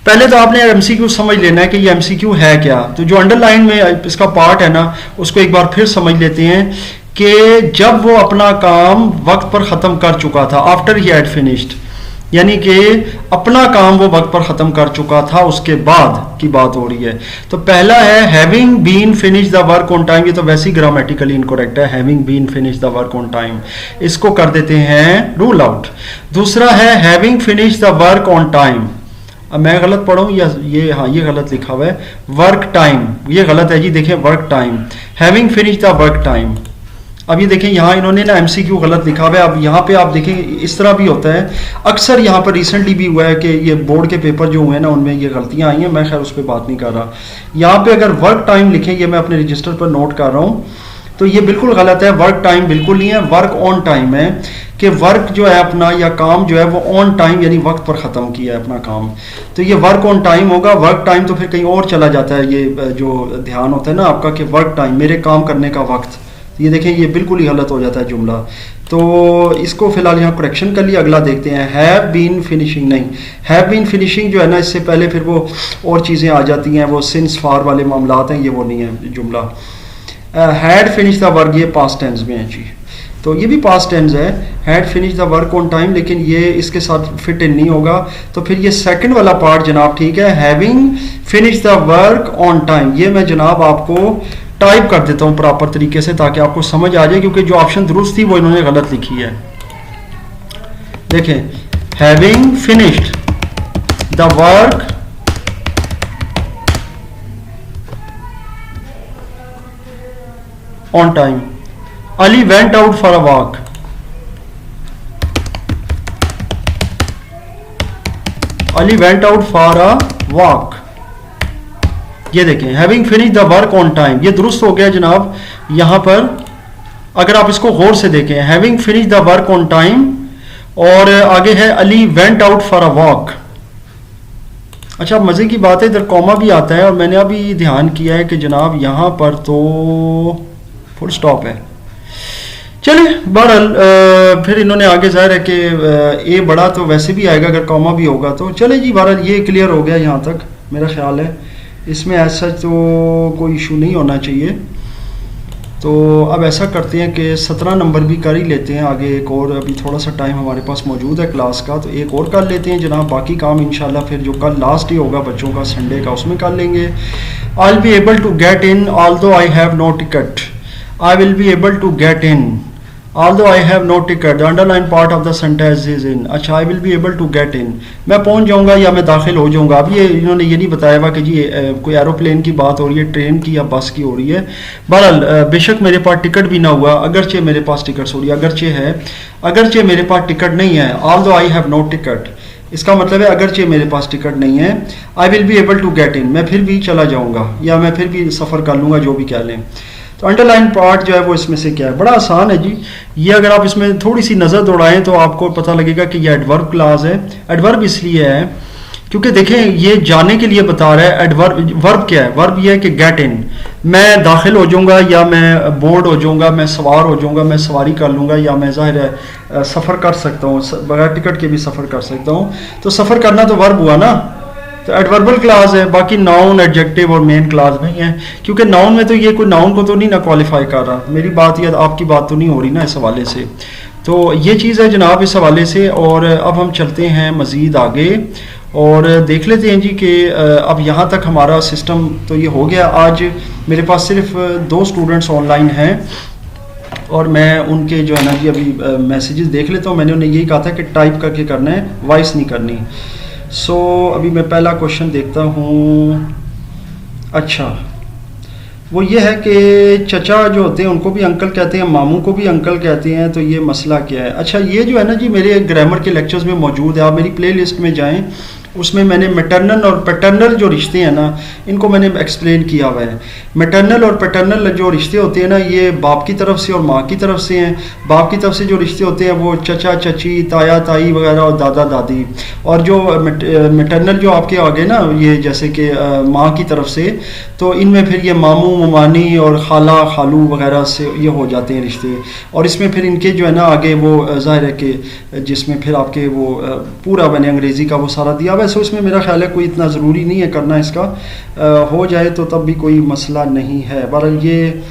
[SPEAKER 1] पहले तो आपने एमसीक्यू समझ लेना है कि ये एमसीक्यू है क्या। तो जो अंडरलाइन में इसका पार्ट है ना, उसको एक बार फिर समझ लेते हैं कि जब वो अपना काम वक्त पर ख़त्म कर चुका था, आफ्टर ही हैड फिनिश्ड, यानी कि अपना काम वो वक्त पर ख़त्म कर चुका था, उसके बाद की बात हो रही है। तो पहला है having been finish the work on time, ये तो वैसे ही ग्रामेटिकली इनकरेक्ट है, having been finish the work on time, इसको कर देते हैं रूल आउट। दूसरा है having finish the work on time, अब मैं गलत पढ़ूं या ये, हाँ ये गलत लिखा हुआ है, वर्क टाइम, ये गलत है जी, देखें work time, having finish the work time. अब ये देखें यहाँ इन्होंने ना एमसीक्यू गलत लिखा हुआ है। अब यहाँ पे आप देखें इस तरह भी होता है, अक्सर यहाँ पर रिसेंटली भी हुआ है कि ये बोर्ड के पेपर जो हुए हैं ना उनमें ये गलतियाँ आई हैं, मैं खैर उस पर बात नहीं कर रहा। यहाँ पे अगर वर्क टाइम लिखें, ये मैं अपने रजिस्टर पर नोट कर रहा हूँ, तो ये बिल्कुल गलत है, वर्क टाइम बिल्कुल नहीं है, वर्क ऑन टाइम है, कि वर्क जो है अपना या काम जो है वो ऑन टाइम यानी वक्त पर ख़त्म किया है अपना काम, तो ये वर्क ऑन टाइम होगा। वर्क टाइम तो फिर कहीं और चला जाता है, ये जो ध्यान होता है ना आपका कि वर्क टाइम मेरे काम करने का वक्त, ये देखें ये बिल्कुल ही गलत हो जाता है जुमला। तो इसको फिलहाल यहाँ करेक्शन कर लिया। अगला देखते हैं, हैव बीन फिनिशिंग, नहीं, हैव बीन फिनिशिंग जो है ना इससे पहले फिर वो और चीज़ें आ जाती हैं, वो सिंस फार वाले मामलात हैं, ये वो नहीं है जुमला। हैड फिनिश द वर्क, ये पास्ट टेंस में है जी, तो ये भी पास्ट टेंस है, had finish the work on time, लेकिन ये इसके साथ फिट इन नहीं होगा। तो फिर ये सेकंड वाला पार्ट जनाब ठीक है, having finish the work on time, ये मैं जनाब आपको टाइप कर देता हूं प्रॉपर तरीके से ताकि आपको समझ आ जाए, क्योंकि जो ऑप्शन दुरुस्त थी वो इन्होंने गलत लिखी है। देखें, having finished the work on time, Ali went out for a walk, Ali went out for a walk, ये देखें having finish the work on time, ये दुरुस्त हो गया जनाब। यहाँ पर अगर आप इसको गौर से देखें, having finish the work on time, और आगे है Ali went out for a walk. अच्छा मज़े की बात है इधर कॉमा भी आता है, और मैंने अभी ध्यान किया है कि जनाब यहाँ पर तो फुल स्टॉप है। चलिए बहरहाल फिर इन्होंने आगे ज़ाहिर है कि ए बड़ा तो वैसे भी आएगा अगर कॉमा भी होगा तो। चले जी बहरहाल ये क्लियर हो गया यहाँ तक मेरा ख्याल है, इसमें ऐसा तो कोई इशू नहीं होना चाहिए। तो अब ऐसा करते हैं कि 17 नंबर भी कर ही लेते हैं आगे, एक और अभी थोड़ा सा टाइम हमारे पास मौजूद है क्लास का, तो एक और कर लेते हैं जनाब। बाकी काम इंशाल्लाह फिर जो कल लास्ट ही होगा बच्चों का संडे का उसमें कर लेंगे। I will be able to get in although I have no ticket, I will be able to get in although I have no ticket, the underline part of the sentence is in. अच्छा I will be able to get in, मैं पहुंच जाऊंगा या मैं दाखिल हो जाऊंगा। अब ये इन्होंने ये नहीं बताया हुआ कि जी कोई एरोप्लेन की बात हो रही है, ट्रेन की या बस की हो रही है। बहरहाल बेशक मेरे पास टिकट भी ना हुआ, अगरचे मेरे पास टिकट सॉरी अगरचे है, अगरचे मेरे पास टिकट नहीं है, although I have no ticket, इसका मतलब है अगरचे मेरे पास टिकट नहीं है। I will be able to get in, मैं फिर भी चला जाऊंगा या मैं फिर भी सफ़र कर लूँगा, जो भी कह लें। तो अंडरलाइन पार्ट जो है वो इसमें से क्या है, बड़ा आसान है जी। ये अगर आप इसमें थोड़ी सी नज़र दौड़ाएं तो आपको पता लगेगा कि ये एडवर्ब क्लास है। एडवर्ब इसलिए है क्योंकि देखें ये जाने के लिए बता रहा है। एडवर्ब वर्ब क्या है, वर्ब ये है कि गेट इन, मैं दाखिल हो जाऊंगा या मैं बोर्ड हो जाऊंगा, मैं सवार हो जाऊंगा, मैं सवारी कर लूँगा, या मैं ज़ाहिर है सफ़र कर सकता हूँ, बगैर टिकट के भी सफ़र कर सकता हूँ। तो सफ़र करना तो वर्ब हुआ ना, तो एडवर्बल क्लास है। बाकी नाउन एडजेक्टिव और मेन क्लास नहीं है, क्योंकि नाउन में तो ये कोई नाउन को तो नहीं ना क्वालिफाई कर रहा। मेरी बात या आपकी बात तो नहीं हो रही ना इस हवाले से। तो ये चीज़ है जनाब इस हवाले से। और अब हम चलते हैं मज़ीद आगे और देख लेते हैं जी कि अब यहाँ तक हमारा सिस्टम तो ये हो गया। आज मेरे पास सिर्फ 2 स्टूडेंट्स ऑनलाइन हैं और मैं उनके जो है ना जी अभी मैसेजेस देख लेता हूँ। मैंने उन्हें यही कहा था कि टाइप करके करना है, वॉइस नहीं करनी। सो अभी मैं पहला क्वेश्चन देखता हूँ। अच्छा वो ये है कि चचा जो होते हैं उनको भी अंकल कहते हैं, मामू को भी अंकल कहते हैं, तो ये मसला क्या है। अच्छा ये जो है ना जी मेरे ग्रामर के लेक्चर्स में मौजूद है, आप मेरी प्लेलिस्ट में जाएं, उसमें मैंने मैटरनल और पैटर्नल जो रिश्ते हैं ना इनको मैंने एक्सप्लेन किया हुआ है। मैटरनल और पैटर्नल जो रिश्ते होते हैं ना ये बाप की तरफ से और माँ की तरफ से हैं। बाप की तरफ से जो रिश्ते होते हैं वो चचा चची, ताया ताई वगैरह और दादा दादी। और जो मैटरनल जो आपके आगे ना ये जैसे कि माँ की तरफ से, तो इनमें फिर ये मामू ममानी और खाला खालू वगैरह से ये हो जाते हैं रिश्ते। और इसमें फिर इनके जो है ना आगे वो ज़ाहिर है कि जिसमें फिर आपके वो पूरा मैंने अंग्रेज़ी का वो सारा दिया हुआ है। सो इसमें मेरा ख्याल है कोई इतना ज़रूरी नहीं है करना, इसका हो जाए तो तब भी कोई मसला नहीं है। बहरहाल ये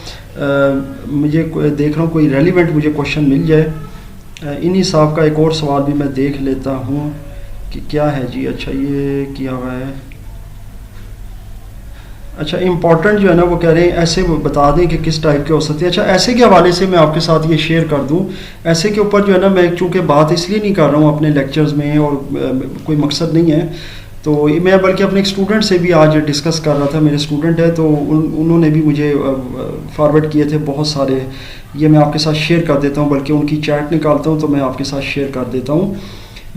[SPEAKER 1] मुझे देख रहा हूँ कोई रेलिवेंट मुझे क्वेश्चन मिल जाए। इन्हीं साहब का एक और सवाल भी मैं देख लेता हूँ कि क्या है जी। अच्छा ये किया हुआ है। अच्छा इम्पॉर्टेंट जो है ना वो कह रहे हैं ऐसे बता दें कि किस टाइप के हो सकते हैं। अच्छा ऐसे के हवाले से मैं आपके साथ ये शेयर कर दूं। ऐसे के ऊपर जो है ना मैं चूँकि बात इसलिए नहीं कर रहा हूँ अपने लेक्चर्स में और कोई मकसद नहीं है, तो मैं बल्कि अपने एक स्टूडेंट से भी आज डिस्कस कर रहा था। मेरे स्टूडेंट है तो उन्होंने भी मुझे फॉरवर्ड किए थे बहुत सारे, ये मैं आपके साथ शेयर कर देता हूँ, बल्कि उनकी चैट निकालता हूँ तो मैं आपके साथ शेयर कर देता हूँ।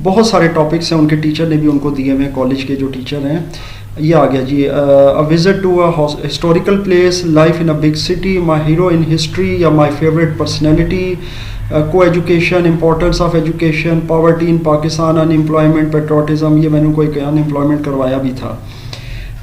[SPEAKER 1] बहुत सारे टॉपिक्स हैं, उनके टीचर ने भी उनको दिए हुए, कॉलेज के जो टीचर हैं। ये आ गया जी। A visit to a historical place, life in a big city, my hero in history या my favourite personality, coeducation, importance of education, poverty in Pakistan, unemployment, patriotism, ये मैंने कोई अनएम्प्लॉयमेंट करवाया भी था,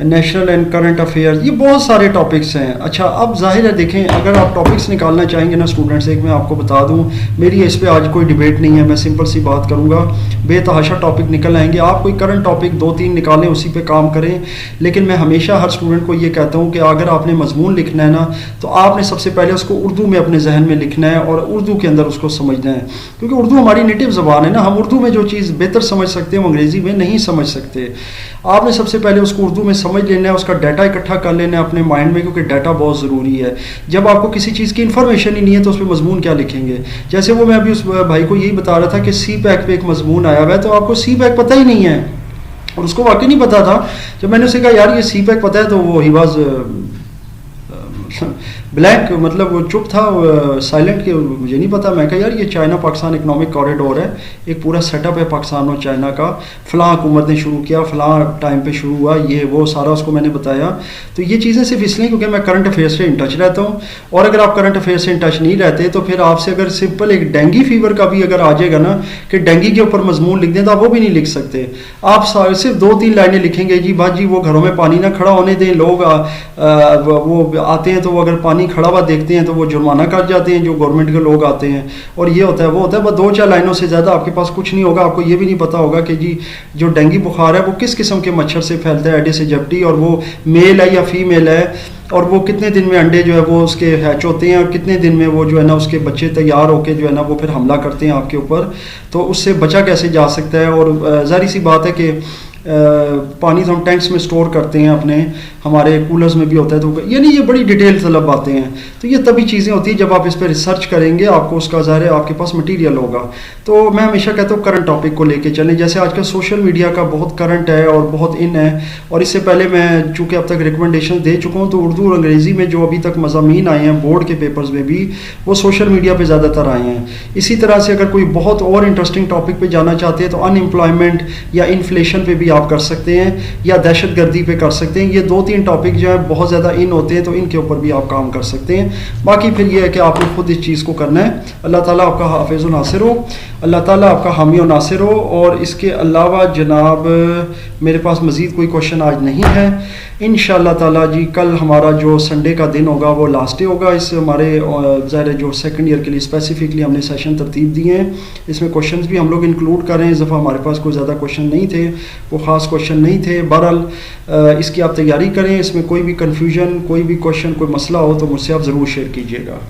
[SPEAKER 1] नेशनल एंड करंट अफेयर्स, ये बहुत सारे टॉपिक्स हैं। अच्छा अब जाहिर है देखें अगर आप टॉपिक्स निकालना चाहेंगे ना स्टूडेंट्स, एक मैं आपको बता दूं मेरी इस पे आज कोई डिबेट नहीं है, मैं सिंपल सी बात करूंगा, बेतहाशा टॉपिक निकल आएंगे। आप कोई करंट टॉपिक 2-3 निकालें, उसी पे काम करें। लेकिन मैं हमेशा हर स्टूडेंट को ये कहता हूँ कि अगर आपने मजमून लिखना है ना तो आपने सबसे पहले उसको उर्दू में अपने जहन में लिखना है और उर्दू के अंदर उसको समझना है, क्योंकि उर्दू हमारी नेटिव ज़बान है ना। हम उर्दू में जो चीज़ बेहतर समझ सकते हैं वो अंग्रेज़ी में नहीं समझ सकते। आपने सबसे पहले उसको उर्दू में समझ लेना है, उसका डाटा इकट्ठा कर लेना है अपने माइंड में, क्योंकि डाटा बहुत ज़रूरी है। जब आपको किसी चीज़ की इन्फॉर्मेशन ही नहीं है तो उस पर मजमून क्या लिखेंगे। जैसे वो मैं अभी उस भाई को यही बता रहा था कि सी पैक पे एक मजमून आया हुआ है, तो आपको सी पैक पता ही नहीं है और उसको वाकई नहीं पता था। जब मैंने उसे कहा यार ये सी पैक पता है तो वो ही वाज ब्लैंक, मतलब वो चुप था, साइलेंट, के मुझे नहीं पता। मैं कहा यार ये चाइना पाकिस्तान इकनॉमिक कॉरिडोर है, एक पूरा सेटअप है पाकिस्तान और चाइना का, फ़लाँ हुकूमत ने शुरू किया, फ़लाँ टाइम पे शुरू हुआ, ये वो सारा उसको मैंने बताया। तो ये चीज़ें सिर्फ इसलिए क्योंकि मैं करंट अफेयर्स से इन टच रहता हूँ, और अगर आप करंट अफेयर्स से इन टच नहीं रहते तो फिर आपसे अगर सिंपल एक डेंगी फीवर का भी अगर आ जाएगा ना कि डेंगी के ऊपर मजमून लिख दें तो आप वो भी नहीं लिख सकते। आप सिर्फ 2-3 लाइनें लिखेंगे, जी बात जी वो घरों में पानी ना खड़ा होने दें, लोग वो आते हैं तो वो अगर पानी खड़ा हुआ देखते हैं तो वो जुर्माना काट जाते हैं जो गवर्नमेंट के लोग आते हैं, और ये होता है वो होता है। बस 2-4 लाइनों से ज़्यादा आपके पास कुछ नहीं होगा। आपको ये भी नहीं पता होगा कि जी जो डेंगू बुखार है वो किस किस्म के मच्छर से फैलता है, एडिस एजिप्टी, और वो मेल है या फीमेल है, और वो कितने दिन में अंडे जो है वो उसके हैच होते हैं, और कितने दिन में वो जो है ना उसके बच्चे तैयार होके जो है ना वो फिर हमला करते हैं आपके ऊपर। तो उससे बचा कैसे जा सकता है। और ज़ाहिर सी बात है कि पानी तो हम टैंक्स में स्टोर करते हैं, अपने हमारे कूलर्स में भी होता है, तो यानी ये बड़ी डिटेल तलब बातें हैं। तो ये तभी चीज़ें होती हैं जब आप इस पर रिसर्च करेंगे, आपको उसका ज़ाहिर है आपके पास मटेरियल होगा। तो मैं हमेशा कहता हूँ करंट टॉपिक को लेके चलें। जैसे आजकल सोशल मीडिया का बहुत करंट है और बहुत इन है, और इससे पहले मैं चूँकि अब तक रिकमेंडेशन दे चुका हूँ, तो उर्दू और अंग्रेज़ी में जो अभी तक मज़ामीन आए हैं बोर्ड के पेपर्स में भी, वो सोशल मीडिया पर ज़्यादातर आए हैं। इसी तरह से अगर कोई बहुत और इंटरेस्टिंग टॉपिक पर जाना चाहते हैं तो अनएम्प्लॉयमेंट या इन्फ्लेशन पर भी आप कर सकते हैं, या दहशत गर्दी पे कर सकते हैं। ये 2-3 टॉपिक जो है बहुत ज़्यादा इन होते हैं, तो इनके ऊपर भी आप काम कर सकते हैं। बाकी फिर ये है कि आपने खुद इस चीज़ को करना है। अल्लाह ताला आपका हाफिज़ व नासिर हो, अल्लाह ताला आपका हामी व नासिर हो। और इसके अलावा जनाब मेरे पास मज़ीद कोई क्वेश्चन आज नहीं है। इंशाअल्लाह ताला जी कल हमारा जो संडे का दिन होगा वो लास्ट डे होगा। इस हमारे ज़ाहिर जो सेकंड ईयर के लिए स्पेसिफिकली हमने सेशन तरतीब दिए हैं, इसमें क्वेश्चंस भी हम लोग इंक्लूड कर रहे हैं। इस दफ़ा हमारे पास कोई ज़्यादा क्वेश्चन नहीं थे, वो ख़ास क्वेश्चन नहीं थे। बहरहाल इसकी आप तैयारी करें, इसमें कोई भी कन्फ्यूजन, कोई भी क्वेश्चन, कोई मसला हो तो मुझसे आप ज़रूर शेयर कीजिएगा।